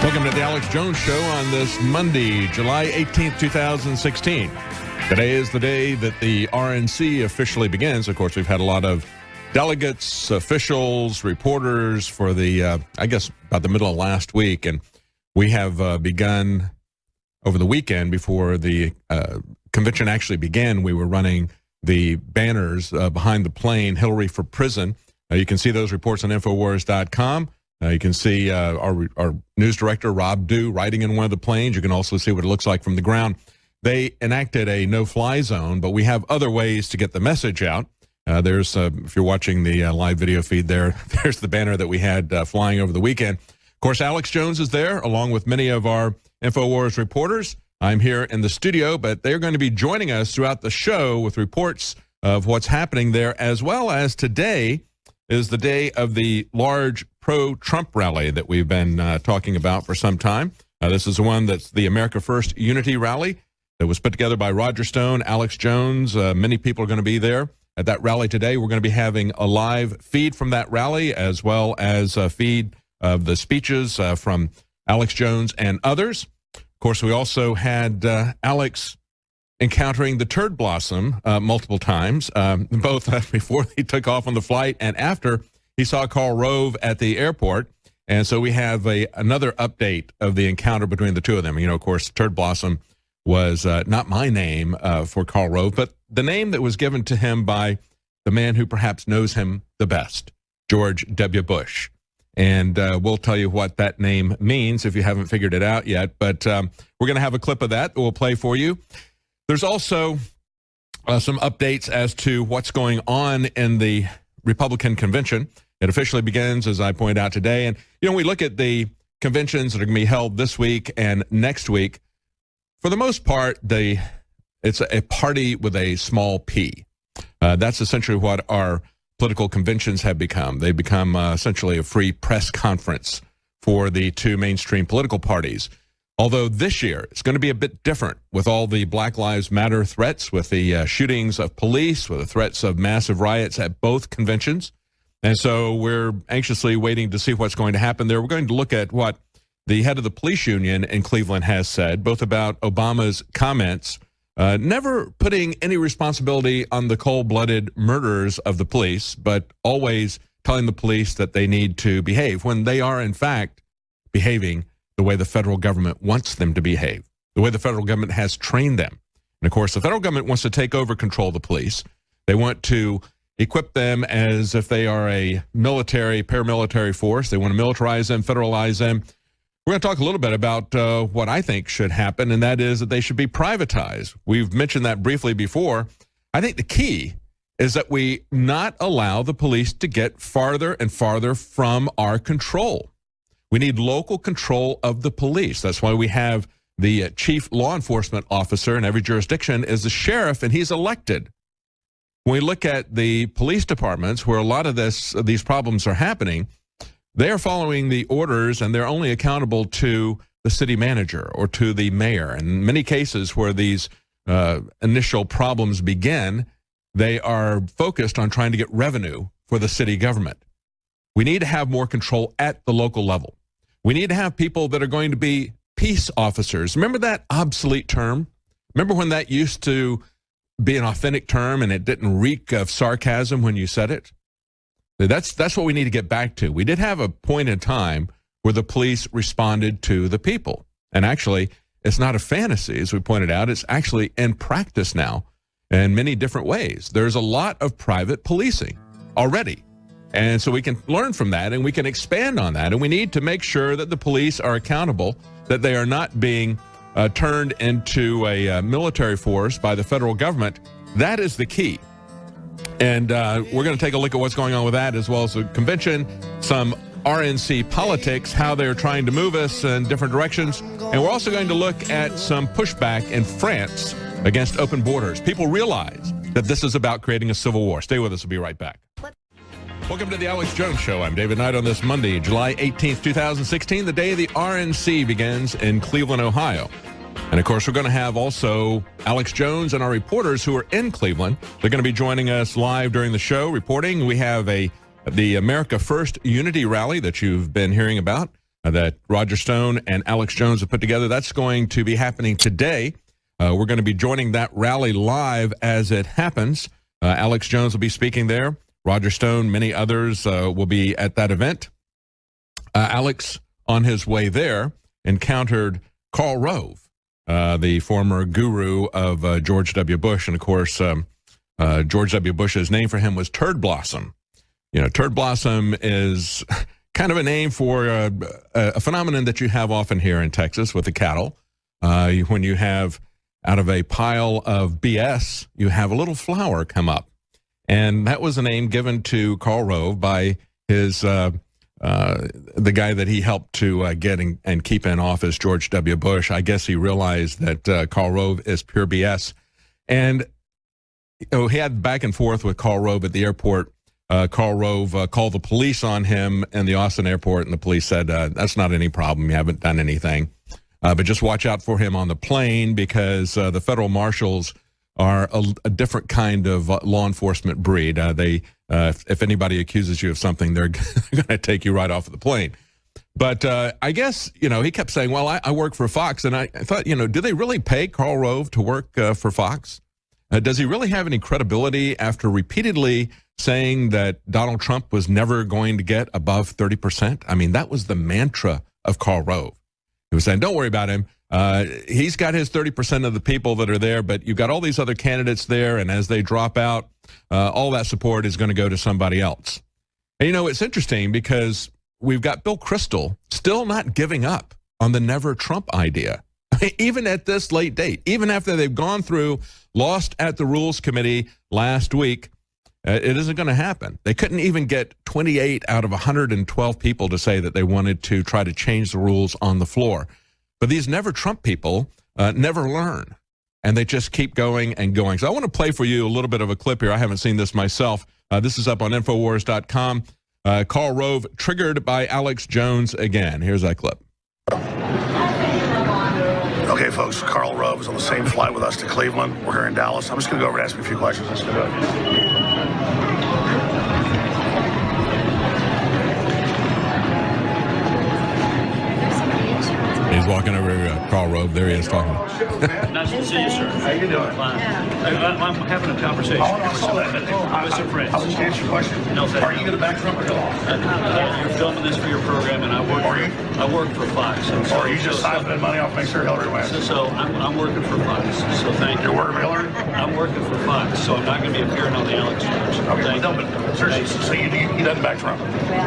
Welcome to the Alex Jones Show on this Monday, July 18th, 2016. Today is the day that the RNC officially begins. Of course, we've had a lot of delegates, officials, reporters for the, I guess, about the middle of last week. And we have begun over the weekend before the convention actually began. We were running the banners behind the plane, Hillary for Prison. You can see those reports on Infowars.com. You can see our news director, Rob Dew, riding in one of the planes. You can also see what it looks like from the ground. They enacted a no-fly zone, but we have other ways to get the message out. There's, if you're watching the live video feed there's the banner that we had flying over the weekend. Of course, Alex Jones is there, along with many of our InfoWars reporters. I'm here in the studio, but they're going to be joining us throughout the show with reports of what's happening there, as well as today is the day of the large pro-Trump rally that we've been talking about for some time. This is the one that's the America First Unity rally that was put together by Roger Stone, Alex Jones. Many people are going to be there at that rally today. We're going to be having a live feed from that rally, as well as a feed of the speeches from Alex Jones and others. Of course, we also had Alex encountering the turd blossom multiple times, both before he took off on the flight and after he saw Karl Rove at the airport. And so we have another update of the encounter between the two of them. You know, of course, turd blossom was not my name for Karl Rove, but the name that was given to him by the man who perhaps knows him the best, George W. Bush. And we'll tell you what that name means if you haven't figured it out yet. But we're going to have a clip of that we'll play for you. There's also some updates as to what's going on in the Republican convention. It officially begins, as I pointed out today. And, you know, we look at the conventions that are going to be held this week and next week. For the most part, it's a party with a small p. That's essentially what our political conventions have become. They've become essentially a free press conference for the two mainstream political parties. Although this year it's going to be a bit different with all the Black Lives Matter threats, with the shootings of police, with the threats of massive riots at both conventions. And so we're anxiously waiting to see what's going to happen there. We're going to look at what the head of the police union in Cleveland has said, both about Obama's comments, never putting any responsibility on the cold-blooded murderers of the police, but always telling the police that they need to behave when they are, in fact, behaving the way the federal government wants them to behave, the way the federal government has trained them. And of course, the federal government wants to take over control of the police. They want to equip them as if they are a military, paramilitary force. They want to militarize them, federalize them. We're going to talk a little bit about what I think should happen, and that is that they should be privatized. We've mentioned that briefly before. I think the key is that we not allow the police to get farther and farther from our control. We need local control of the police. That's why we have the chief law enforcement officer in every jurisdiction is the sheriff, and he's elected. When we look at the police departments where a lot of these problems are happening, they are following the orders, and they're only accountable to the city manager or to the mayor. In many cases where these initial problems begin, they are focused on trying to get revenue for the city government. We need to have more control at the local level. We need to have people that are going to be peace officers. Remember that obsolete term? Remember when that used to be an authentic term and it didn't reek of sarcasm when you said it? That's what we need to get back to. We did have a point in time where the police responded to the people. And actually, it's not a fantasy, as we pointed out. It's actually in practice now in many different ways. There's a lot of private policing already. And so we can learn from that, and we can expand on that. And we need to make sure that the police are accountable, that they are not being turned into a military force by the federal government. That is the key. And we're going to take a look at what's going on with that, as well as the convention, some RNC politics, how they're trying to move us in different directions. And we're also going to look at some pushback in France against open borders. People realize that this is about creating a civil war. Stay with us. We'll be right back. Welcome to the Alex Jones Show. I'm David Knight on this Monday, July 18th, 2016, the day the RNC begins in Cleveland, Ohio. And, of course, we're going to have also Alex Jones and our reporters who are in Cleveland. They're going to be joining us live during the show, reporting. We have the America First Unity rally that you've been hearing about. that Roger Stone and Alex Jones have put together. That's going to be happening today. We're going to be joining that rally live as it happens. Alex Jones will be speaking there. Roger Stone, many others will be at that event. Alex, on his way there, encountered Karl Rove, the former guru of George W. Bush. And, of course, George W. Bush's name for him was Turd Blossom. You know, Turd Blossom is kind of a name for a phenomenon that you have often here in Texas with the cattle. When you have, out of a pile of BS, you have a little flower come up. And that was a name given to Karl Rove by his the guy that he helped to get and keep in office, George W. Bush. I guess he realized that Karl Rove is pure BS. And he had back and forth with Karl Rove at the airport. Karl Rove called the police on him in the Austin airport, and the police said, that's not any problem. You haven't done anything. But just watch out for him on the plane, because the federal marshals are a different kind of law enforcement breed. If anybody accuses you of something, they're going to take you right off of the plane. But I guess, he kept saying, well, I work for Fox. And I thought, do they really pay Karl Rove to work for Fox? Does he really have any credibility after repeatedly saying that Donald Trump was never going to get above 30%? I mean, that was the mantra of Karl Rove. He was saying, don't worry about him. He's got his 30% of the people that are there, but you've got all these other candidates there, and as they drop out, all that support is going to go to somebody else. And, it's interesting because we've got Bill Kristol still not giving up on the never Trump idea. Even at this late date, even after they've gone through, lost at the Rules Committee last week, it isn't going to happen. They couldn't even get 28 out of 112 people to say that they wanted to try to change the rules on the floor. But these never Trump people never learn, and they just keep going and going. So I want to play for you a little bit of a clip here. I haven't seen this myself. This is up on Infowars.com. Karl Rove triggered by Alex Jones again. Here's that clip. Okay, folks, Karl Rove is on the same flight with us to Cleveland. We're here in Dallas. I'm just going to go over and ask you a few questions. Let's do it. He's walking over Karl Rove. There he is talking. Nice to see you, sir. How you doing? Fine. I'm having a conversation. I saw that. With some friends. I was just answering your question. No, thank Are you. you going to back Trump or no? You're filming this for your program, and I work for Fox. And Or are you just siphoning money off to make sure Hillary wins? So I'm working for Fox. So thank you. You're working for Hillary? I'm working for Fox, so I'm not going to be appearing on the Alex Jones. Okay, Thank no, you. but seriously, so he doesn't back Trump.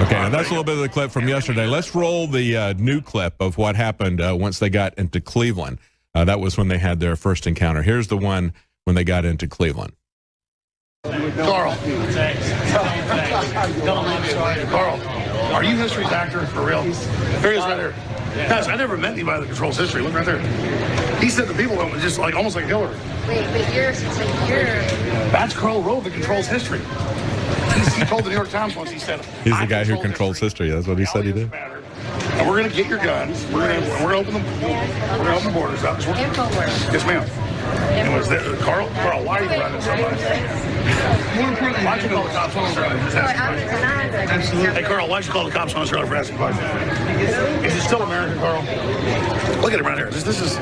Okay, and that's a little bit of the clip from yesterday. Let's roll the new clip of what happened once they got into Cleveland. That was when they had their first encounter. Here's the one when they got into Cleveland. Karl. Karl, are you history's actor for real? There he is right there. Guys, I never met anybody that controls history. Look right there. He said the people went just like almost like Hillary. Wait, but you're. That's Karl Rove that controls history. He told the New York Times once, he said, He's the guy who controls history. That's what he said he did. And we're going to get your guns. We're going to open the borders up. InfoWars. Yes, ma'am. Anyways, Karl, why are you running somebody? More importantly, why'd you call the cops on us earlier? Just asking questions. Hey, Karl, why'd you call the cops on us earlier for asking questions? Is it still American, Karl? Look at him right here. This is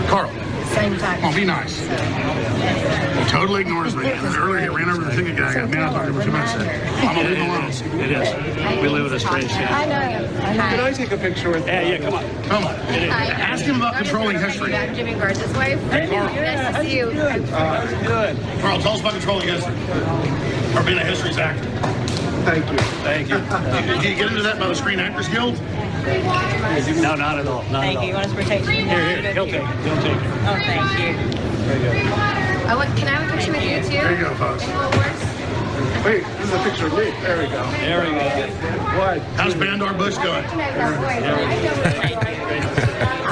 Karl. Same time. Oh, be nice. He totally ignores me. Earlier he ran over the ticket guy. Man, I talked to him for 2 minutes. I'm going to leave him alone. It is. We live in a strange city. I know. Can I take a picture with Yeah, come on. Come on. Ask him about controlling history. I'm Jimmy Garza's wife. Hey, Karl. Nice to see you. good. Karl, tell us about controlling history. Or being a history's actor. Thank you. Thank you. Did you get into that by the Screen Actors Guild? No, not at all. Not Thank at all. you. You want us to protection? Here. He'll take it. He'll take it. Oh, thank you. Can I have a picture with you too? There you go, folks. InfoWars. Wait, this is a picture of me. There we go. There we go. What? How's Bandar Bush going?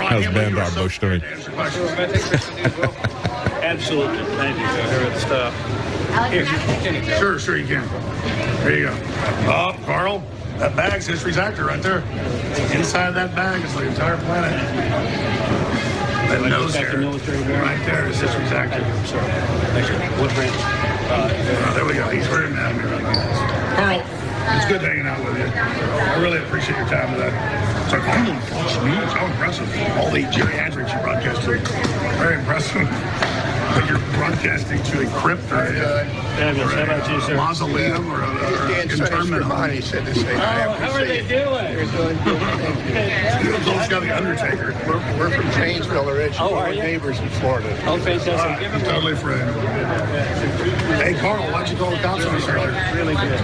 How's Bandar Bush doing? Absolutely. Thank you. Here at the stuff. Sure, you can. There you go. Oh, Karl, that bag's history's actor right there. Inside that bag is the entire planet. That nose hair right there is history's actor. What branch? There we go. He's wearing that. Karl, It's good hanging out with you. I really appreciate your time today. It's like, I'm on Fox News. How impressive. All the geriatrics you broadcasted. Very impressive. Like you're broadcasting to a crypt or a mausoleum or an internment home. He said to say, how are they doing? Those got the Undertaker. We're from Janesville originally. Oh, are We're you? neighbors in Florida. Oh, fantastic. Give him a Totally friend. Hey, Carl, why'd you call the cops on us earlier? really good.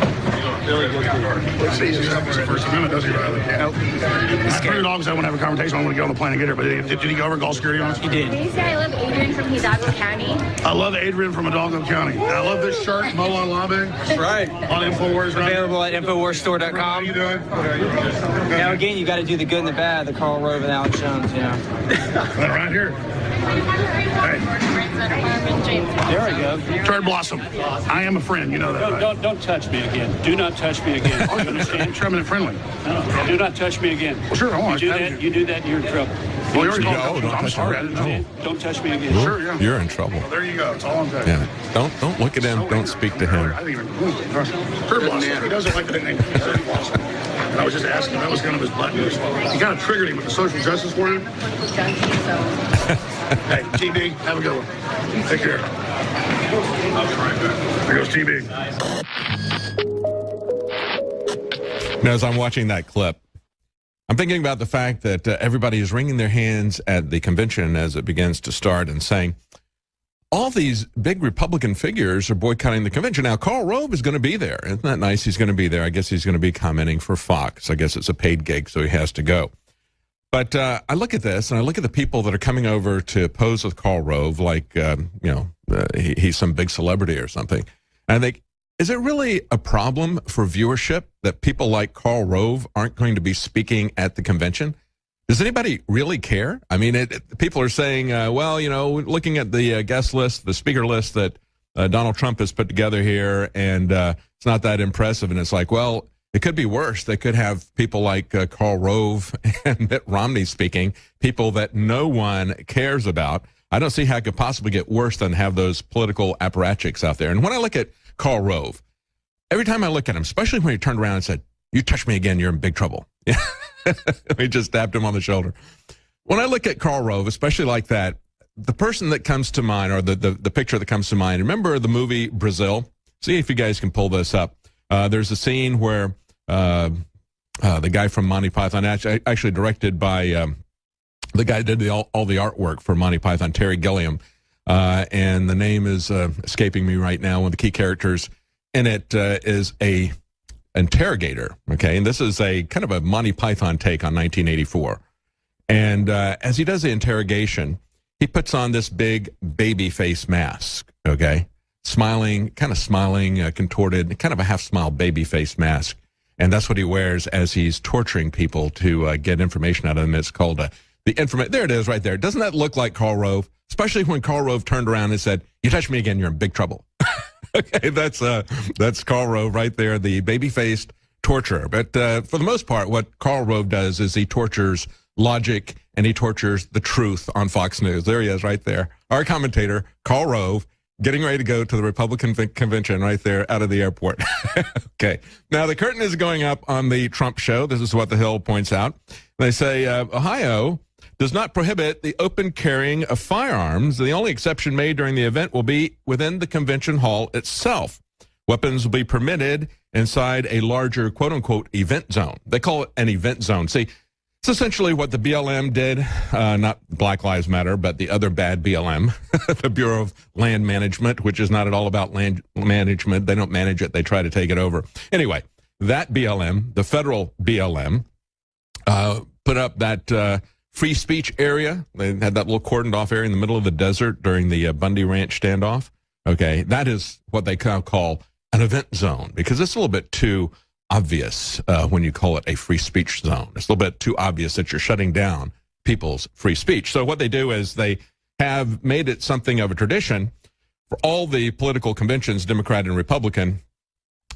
Really good. Let's see, he's up for the First Amendment, does he, Riley? Nope. I pretty dogs I want to have a conversation. I want to get on the plane and get here, but did he go over and call security on us? He did. Can you say I love Adrian from Hidalgo County? I love Adrian from Hidalgo County. And I love this shirt, Mola Labe. That's right. On InfoWars, right? Available at How InfoWarsStore.com. you doing? Now, again, you got to do the good and the bad, the Karl Rove and Alex Jones, you know. Right here. Hey, There we go. Turd Blossom. I am a friend, you know that, right? Don't touch me again. Do not touch me again. Oh, you understand? Sure, I'm friendly. No, do not touch me again. Well, sure, I won't. You do that, you're in trouble. Well, you already No, called don't I'm touch sorry. I her. didn't know. Don't touch me again. Sure, yeah. You're in trouble. Well, there you go. That's all I'm saying. Yeah. Don't look at him. Don't speak to him. I didn't even Turd Blossom. He doesn't like the nickname Turd Blossom. And I was just asking. That was kind of his button. He kind of triggered him with the social justice warrior. Hey, TB, have a good one. Take care. I'll be right back. There goes TB. Now, as I'm watching that clip, I'm thinking about the fact that everybody is wringing their hands at the convention as it begins to start and saying, all these big Republican figures are boycotting the convention. Now, Karl Rove is going to be there. Isn't that nice? He's going to be there. I guess he's going to be commenting for Fox. I guess it's a paid gig, so he has to go. But I look at this, and I look at the people that are coming over to pose with Karl Rove like, he's some big celebrity or something. And I think, is it really a problem for viewership that people like Karl Rove aren't going to be speaking at the convention? Does anybody really care? I mean, people are saying, looking at the guest list, the speaker list that Donald Trump has put together here, and it's not that impressive. And it's like, well, it could be worse. They could have people like Karl Rove and Mitt Romney speaking, people that no one cares about. I don't see how it could possibly get worse than have those political apparatchiks out there. And when I look at Karl Rove, every time I look at him, especially when he turned around and said, "You touch me again, you're in big trouble." We just tapped him on the shoulder. When I look at Karl Rove, especially like that, the person that comes to mind, or the picture that comes to mind, remember the movie Brazil? See if you guys can pull this up. There's a scene where the guy from Monty Python, actually directed by the guy that did all the artwork for Monty Python, Terry Gilliam, and the name is escaping me right now. One of the key characters in it is a interrogator, okay? And this is a kind of a Monty Python take on 1984. And as he does the interrogation, he puts on this big baby face mask, okay? Smiling, contorted, kind of a half-smile baby face mask. And that's what he wears as he's torturing people to get information out of them. It's called the information. There it is right there. Doesn't that look like Karl Rove? Especially when Karl Rove turned around and said, "You touch me again, you're in big trouble." Okay, that's Karl Rove right there, the baby-faced torturer. But for the most part, what Karl Rove does is he tortures logic and he tortures the truth on Fox News. There he is right there. Our commentator, Karl Rove, getting ready to go to the Republican convention right there out of the airport. Okay. Now, the curtain is going up on the Trump show. This is what The Hill points out. They say, Ohio does not prohibit the open carrying of firearms. The only exception made during the event will be within the convention hall itself. Weapons will be permitted inside a larger, quote-unquote, event zone. They call it an event zone. See, it's essentially what the BLM did, not Black Lives Matter, but the other bad BLM, the Bureau of Land Management, which is not at all about land management. They don't manage it. They try to take it over. Anyway, that BLM, the federal BLM, put up that free speech area. They had that little cordoned off area in the middle of the desert during the Bundy Ranch standoff. Okay, that is what they call an event zone, because it's a little bit too obvious when you call it a free speech zone. It's a little bit too obvious that you're shutting down people's free speech. So what they do is they have made it something of a tradition for all the political conventions, Democrat and Republican.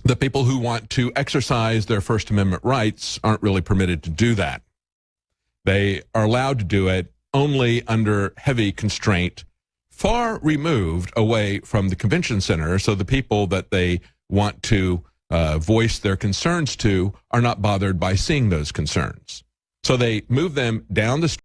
The people who want to exercise their First Amendment rights aren't really permitted to do that. They are allowed to do it only under heavy constraint, far removed away from the convention center, so the people that they want to voice their concerns to are not bothered by seeing those concerns. So they move them down the street.